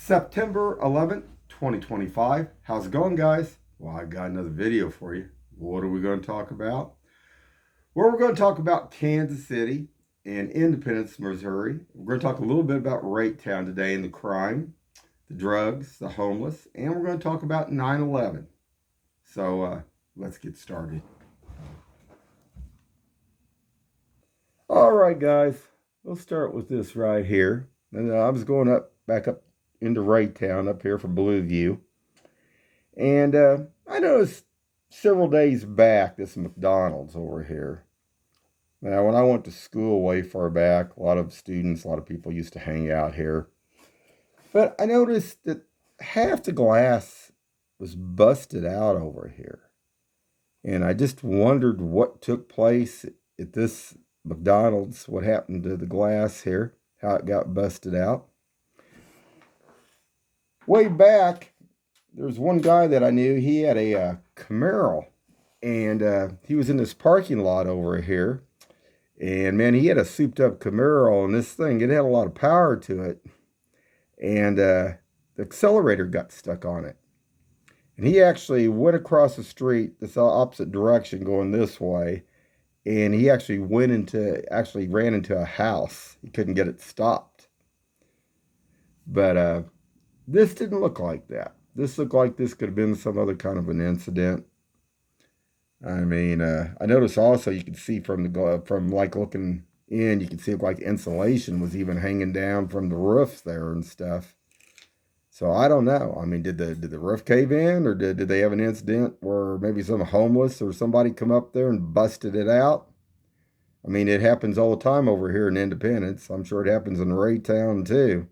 September 11th, 2025. How's it going, guys? Well, I've got another video for you. What are we going to talk about? Well, we're going to talk about Kansas City and Independence, Missouri. We're going to talk a little bit about RAYTOWN today and the crime, the drugs, the homeless, and we're going to talk about 9/11. So let's get started. All right, guys. We'll start with this right here. And I was going back up into RAYTOWN up here from Blueview. And I noticed several days back this McDonald's over here. Now, when I went to school way far back, a lot of students, a lot of people used to hang out here. But I noticed that half the glass was busted out over here. And I just wondered what took place at this McDonald's, what happened to the glass here, how it got busted out. Way back, there was one guy that I knew. He had a Camaro, and he was in this parking lot over here. And man, he had a souped up Camaro, and this thing, it had a lot of power to it. And the accelerator got stuck on it. And he actually went across the street, this opposite direction, going this way. And he actually ran into a house. He couldn't get it stopped. But this didn't look like that. This looked like this could have been some other kind of an incident. I mean, I noticed also you could see from like looking in, you could see like insulation was even hanging down from the roofs there and stuff. So I don't know. I mean, did the roof cave in, or did they have an incident where maybe some homeless or somebody come up there and busted it out? I mean, it happens all the time over here in Independence. I'm sure it happens in RAYTOWN too.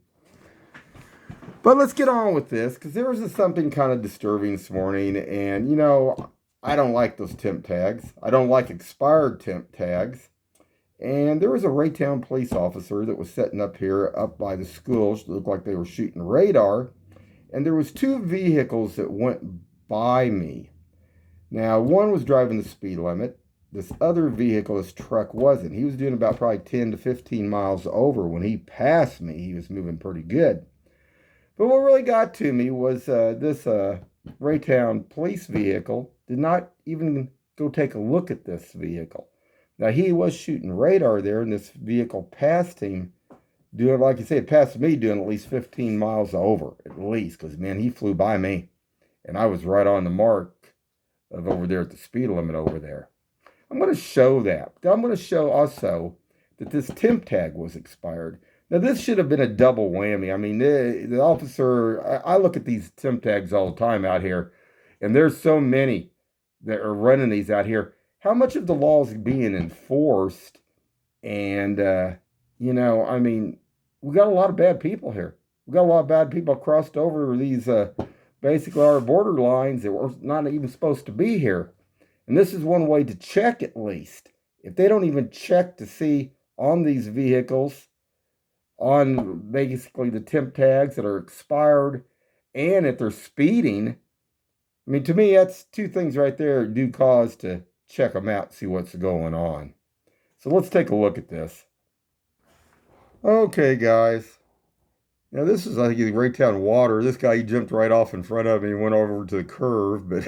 But let's get on with this, because there was something kind of disturbing this morning. And, you know, I don't like those temp tags. I don't like expired temp tags. And there was a RAYTOWN police officer that was sitting up here, up by the school. It looked like they were shooting radar. And there was two vehicles that went by me. Now, one was driving the speed limit. This other vehicle, this truck, wasn't. He was doing about probably 10 to 15 miles over. When he passed me, he was moving pretty good. But what really got to me was this RAYTOWN police vehicle did not even go take a look at this vehicle. Now, he was shooting radar there, and this vehicle passed him, doing, like you say, it passed me doing at least 15 miles over, at least, because, man, he flew by me, and I was right on the mark of over there at the speed limit over there. I'm going to show that. I'm going to show also that this temp tag was expired. Now, this should have been a double whammy. I mean, the officer, I look at these temp tags all the time out here, and there's so many that are running these out here. How much of the law is being enforced? And, you know, I mean, we got a lot of bad people here. We got a lot of bad people crossed over these, basically our border lines that were not even supposed to be here. And this is one way to check, at least. If they don't even check to see on these vehicles, on basically the temp tags that are expired, and if they're speeding, I mean, to me, that's two things right there due cause to check them out and see what's going on. So let's take a look at this. Okay, guys. Now, this is, I think, the RAYTOWN water. This guy, he jumped right off in front of me and went over to the curve, but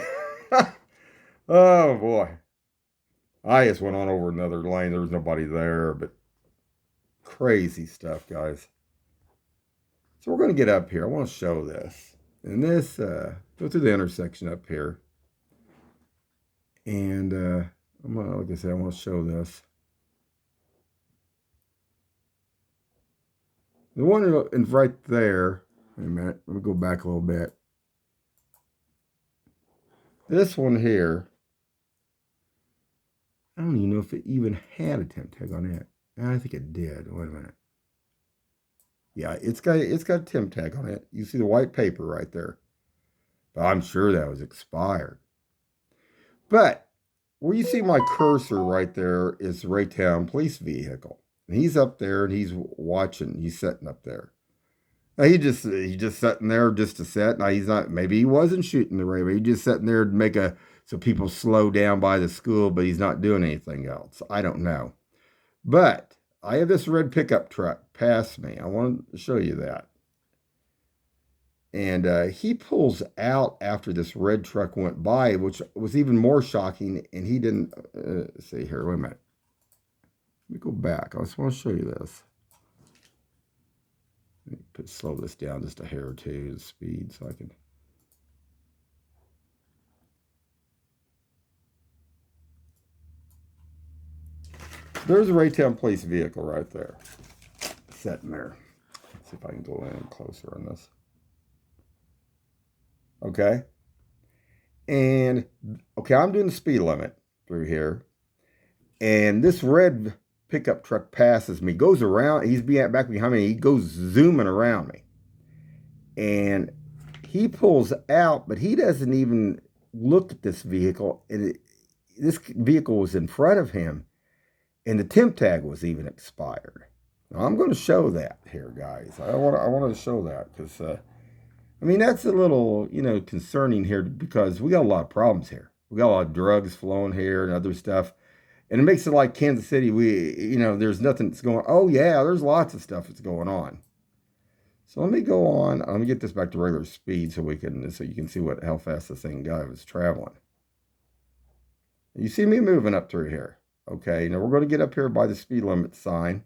oh, boy. I just went on over another lane. There was nobody there, but crazy stuff, guys. So we're going to get up here. I want to show this. And this, go through the intersection up here. And, like I said, I want to show this. The one right there, wait a minute, let me go back a little bit. This one here, I don't even know if it even had a temp tag on it. I think it did. Wait a minute. Yeah, it's got a temp tag on it. You see the white paper right there. But I'm sure that was expired. But where you see my cursor right there is the RAYTOWN police vehicle. And he's up there and he's watching. He's sitting up there. Now he's just sitting there just to sit. Now he's not. Maybe he wasn't shooting the radar. He's just sitting there to make so people slow down by the school. But he's not doing anything else. I don't know. But I have this red pickup truck pass me. I want to show you that. And he pulls out after this red truck went by, which was even more shocking. And he didn't see here. Wait a minute. Let me go back. I just want to show you this. Let me slow this down just a hair or two, the speed, so I can. There's a RAYTOWN police vehicle right there, sitting there. Let's see if I can go in closer on this. Okay. And, okay, I'm doing the speed limit through here. And this red pickup truck passes me, goes around. He's back behind me. He goes zooming around me. And he pulls out, but he doesn't even look at this vehicle. And this vehicle was in front of him. And the TEMP tag was even expired. Now, I'm going to show that here, guys. I want to show that because, I mean, that's a little, concerning here because we got a lot of problems here. We got a lot of drugs flowing here and other stuff. And it makes it like Kansas City, there's nothing that's going on. Oh, yeah, there's lots of stuff that's going on. So let me go on. Let me get this back to regular speed so you can see how fast this thing was traveling. You see me moving up through here. Okay, now we're going to get up here by the speed limit sign.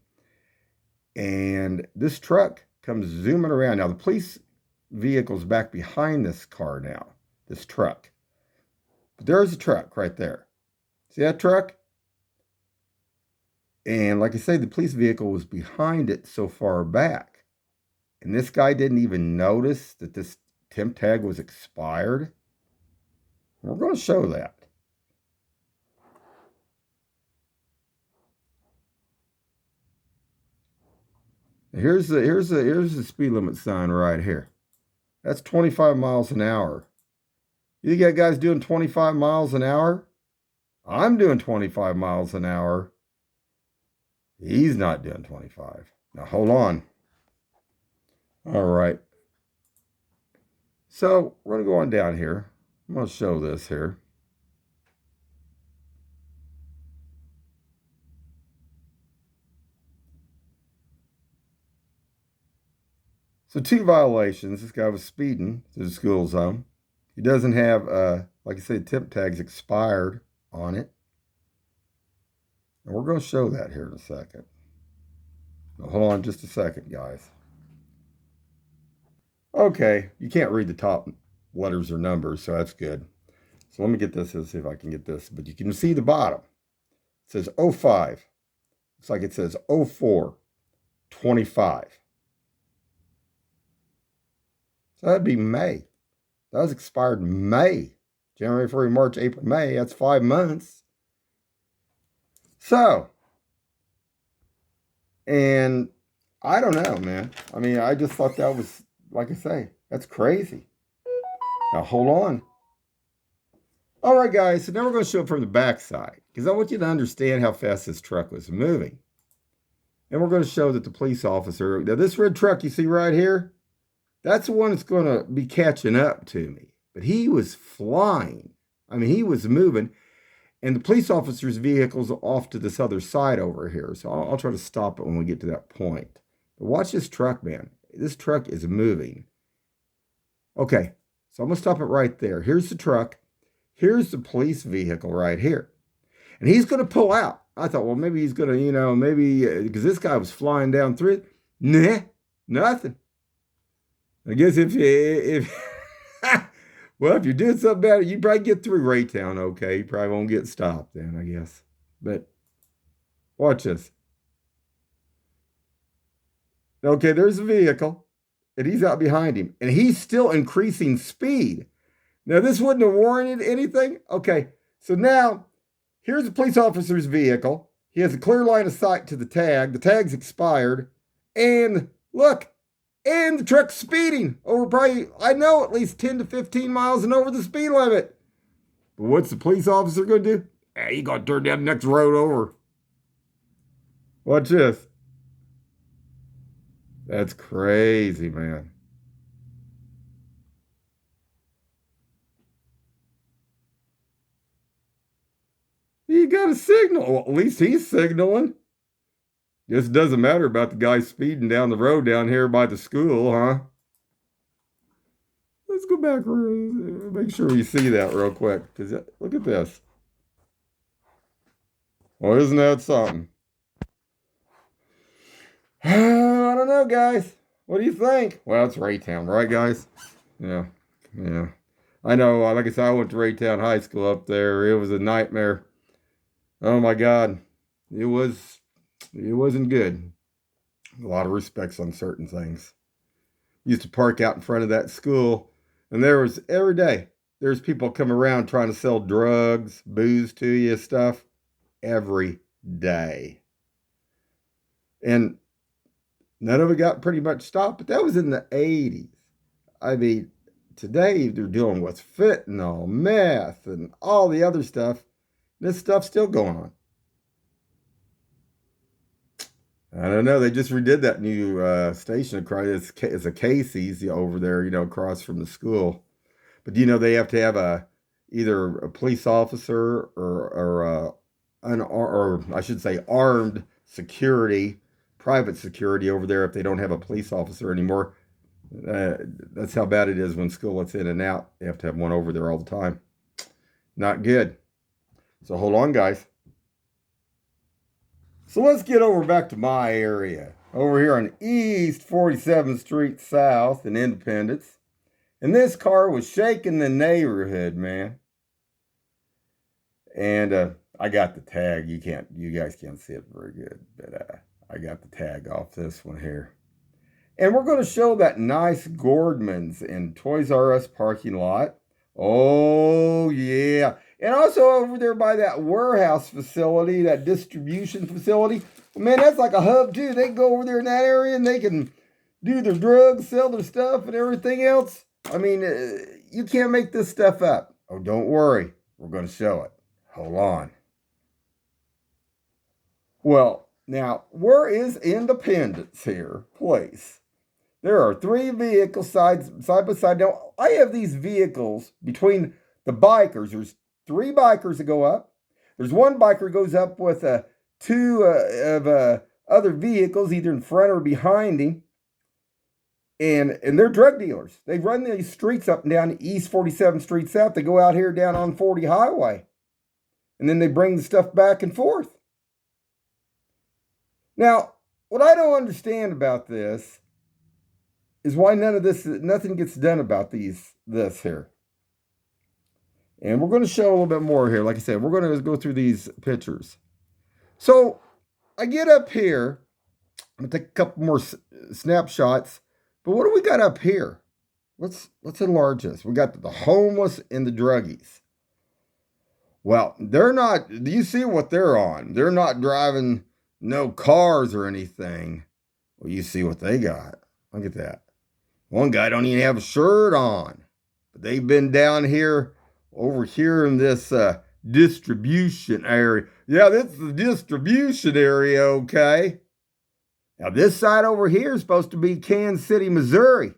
And this truck comes zooming around. Now, the police vehicle's back behind this car now, this truck. But there's a truck right there. See that truck? And like I say, the police vehicle was behind it so far back. And this guy didn't even notice that this TEMP tag was expired. We're going to show that. Here's the speed limit sign right here. That's 25 miles an hour. You got guys doing 25 miles an hour? I'm doing 25 miles an hour. He's not doing 25. Now hold on. All right. So we're going to go on down here. I'm going to show this here. So 2 violations. This guy was speeding through the school zone. He doesn't have, like I said, TEMP tags expired on it. And we're going to show that here in a second. Now, hold on just a second, guys. Okay, you can't read the top letters or numbers, so that's good. So let me get this and see if I can get this. But you can see the bottom. It says 05. Looks like it says 04, 25. So that'd be May. That was expired May. January, February, March, April, May. That's 5 months. So, and I don't know, man. I mean, I just thought that was, like I say, that's crazy. Now, hold on. All right, guys. So now we're going to show it from the back side because I want you to understand how fast this truck was moving. And we're going to show that the police officer, now this red truck you see right here, that's the one that's going to be catching up to me. But he was flying. I mean, he was moving. And the police officer's vehicle's off to this other side over here. So I'll try to stop it when we get to that point. But watch this truck, man. This truck is moving. Okay, so I'm going to stop it right there. Here's the truck. Here's the police vehicle right here. And he's going to pull out. I thought, well, maybe he's going to, maybe, because this guy was flying down through it. Nah, nothing. I guess if well, if you're doing something bad, you probably get through RAYTOWN okay. You probably won't get stopped then, I guess. But watch this. Okay, there's a vehicle, and he's out behind him, and he's still increasing speed. Now, this wouldn't have warranted anything. Okay, so now, here's the police officer's vehicle. He has a clear line of sight to the tag. The tag's expired. And look, and the truck's speeding over probably, I know, at least 10 to 15 miles and over the speed limit. But what's the police officer going to do? He's going to turn down the next road over. Watch this. That's crazy, man. He got a signal. Well, at least he's signaling. Just doesn't matter about the guy speeding down the road down here by the school, huh? back. Make sure you see that real quick. Because look at this. Well, isn't that something? I don't know, guys. What do you think? Well, it's Raytown, right, guys? Yeah. Yeah. I know, like I said, I went to Raytown High School up there. It was a nightmare. Oh my God. It wasn't good. A lot of respects on certain things. Used to park out in front of that school, and there was every day, there's people come around trying to sell drugs, booze to you, stuff, every day. And none of it got pretty much stopped, but that was in the 80s. I mean, today they're dealing with fentanyl, meth, and all the other stuff. This stuff's still going on. I don't know. They just redid that new station across. It's a Casey's over there, across from the school. But they have to have either a police officer or I should say armed security, private security over there if they don't have a police officer anymore. That's how bad it is when school lets in and out. You have to have one over there all the time. Not good. So hold on, guys. So let's get over back to my area. Over here on East 47th Street South in Independence. And this car was shaking the neighborhood, man. And I got the tag. You guys can't see it very good, but I got the tag off this one here. And we're going to show that nice Gordman's in Toys R Us parking lot. Oh, yeah. And also over there by that warehouse facility, that distribution facility. Man, that's like a hub, too. They can go over there in that area and they can do their drugs, sell their stuff and everything else. I mean, you can't make this stuff up. Oh, don't worry. We're going to show it. Hold on. Well, now, where is Independence here, place? There are 3 vehicles side by side. Now, I have these vehicles between the bikers. There's 3 bikers that go up. There's 1 biker goes up with 2 of other vehicles, either in front or behind him. And they're drug dealers. They run these streets up and down East 47th Street South. They go out here down on 40 Highway. And then they bring the stuff back and forth. Now, what I don't understand about this is why nothing gets done about this here. And we're going to show a little bit more here. Like I said, we're going to go through these pictures. So I get up here. I'm going to take a couple more snapshots. But what do we got up here? Let's enlarge this. We got the homeless and the druggies. Well, they're not, you see what they're on. They're not driving no cars or anything. Well, you see what they got. Look at that. One guy don't even have a shirt on. But they've been down here, over here in this distribution area. Yeah, this is the distribution area, okay? Now, this side over here is supposed to be Kansas City, Missouri.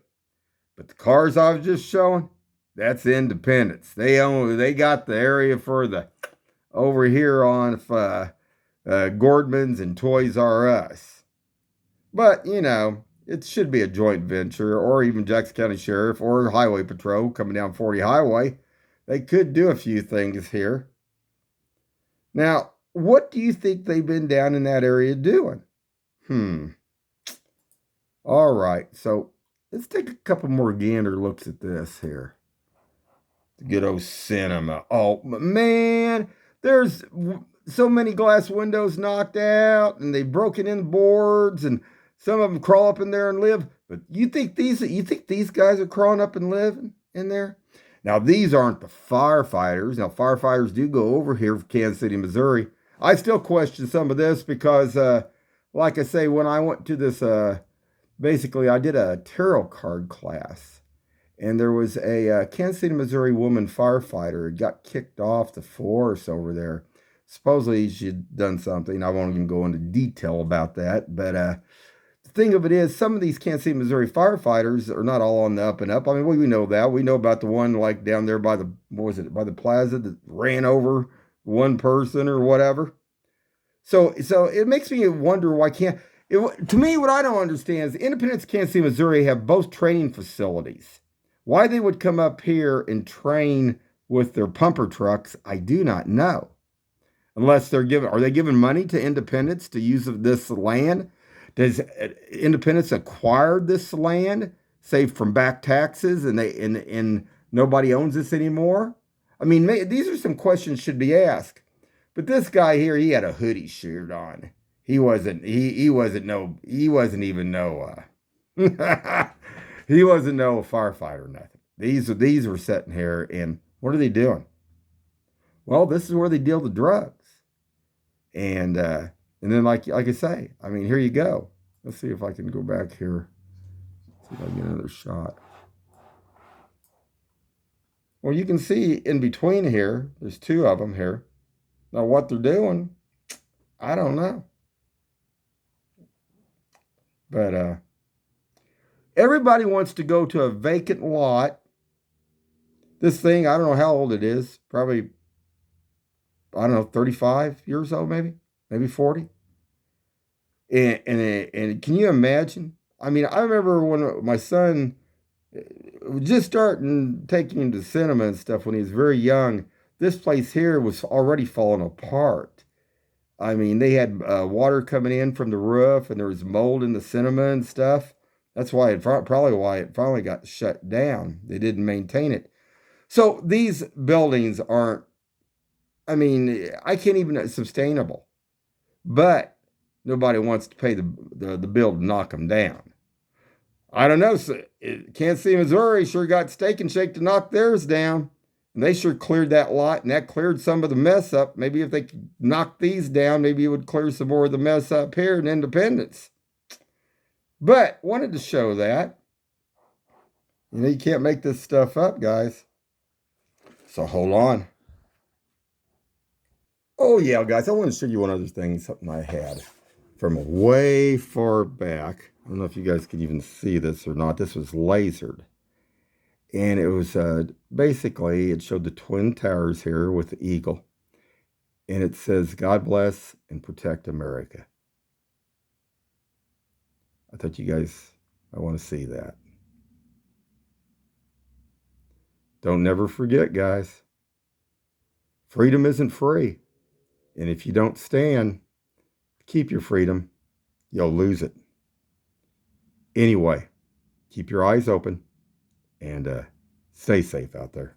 But the cars I was just showing, that's Independence. They got the area for the, over here on Gordman's and Toys R Us. But, it should be a joint venture, or even Jackson County Sheriff or Highway Patrol coming down 40 Highway. They could do a few things here. Now, what do you think they've been down in that area doing? All right, so let's take a couple more gander looks at this here. The good old cinema. Oh, man, there's so many glass windows knocked out, and they've broken in boards, and some of them crawl up in there and live. But you think these guys are crawling up and living in there? Now, these aren't the firefighters. Now, firefighters do go over here from Kansas City, Missouri. I still question some of this because, like I say, when I went to this, basically, I did a tarot card class. And there was a Kansas City, Missouri woman firefighter who got kicked off the force over there. Supposedly, she'd done something. I won't even go into detail about that. But the thing of it is, some of these Kansas City, Missouri firefighters are not all on the up and up. I mean, we know that. We know about the one like down there by the, by the plaza that ran over one person or whatever. So it makes me wonder why to me, what I don't understand is Independence, Kansas City, Missouri have both training facilities. Why they would come up here and train with their pumper trucks, I do not know. Unless are they giving money to Independence to use this land? Does Independence acquire this land, say from back taxes, and nobody owns this anymore? I mean, these are some questions should be asked. But this guy here, he had a hoodie shirt on. He wasn't even no he wasn't no firefighter or nothing. These were sitting here, and what are they doing? Well, this is where they deal the drugs. And then like I say, I mean, here you go. Let's see if I can go back here. See if I can get another shot. Well, you can see in between here, there's two of them here. Now, what they're doing, I don't know. But everybody wants to go to a vacant lot. This thing, I don't know how old it is. Probably, I don't know, 35 years old, maybe 40. And can you imagine? I mean, I remember when my son was just starting taking him to cinema and stuff when he was very young. This place here was already falling apart. I mean, they had water coming in from the roof, and there was mold in the cinema and stuff. That's why probably why it finally got shut down. They didn't maintain it. So these buildings aren't. I mean, I can't even sustainable. But nobody wants to pay the bill to knock them down. I don't know. Kansas City, Missouri sure got Steak and Shake to knock theirs down. And they sure cleared that lot, and that cleared some of the mess up. Maybe if they could knock these down, maybe it would clear some more of the mess up here in Independence. But wanted to show that. You know, you can't make this stuff up, guys. So hold on. Oh, yeah, guys, I want to show you one other thing, something I had from way far back. I don't know if you guys can even see this or not. This was lasered. And it was basically, it showed the Twin Towers here with the eagle. And it says, God bless and protect America. I thought you guys, I want to see that. Don't never forget, guys. Freedom isn't free. And if you don't stand, keep your freedom, you'll lose it. Anyway, keep your eyes open and stay safe out there.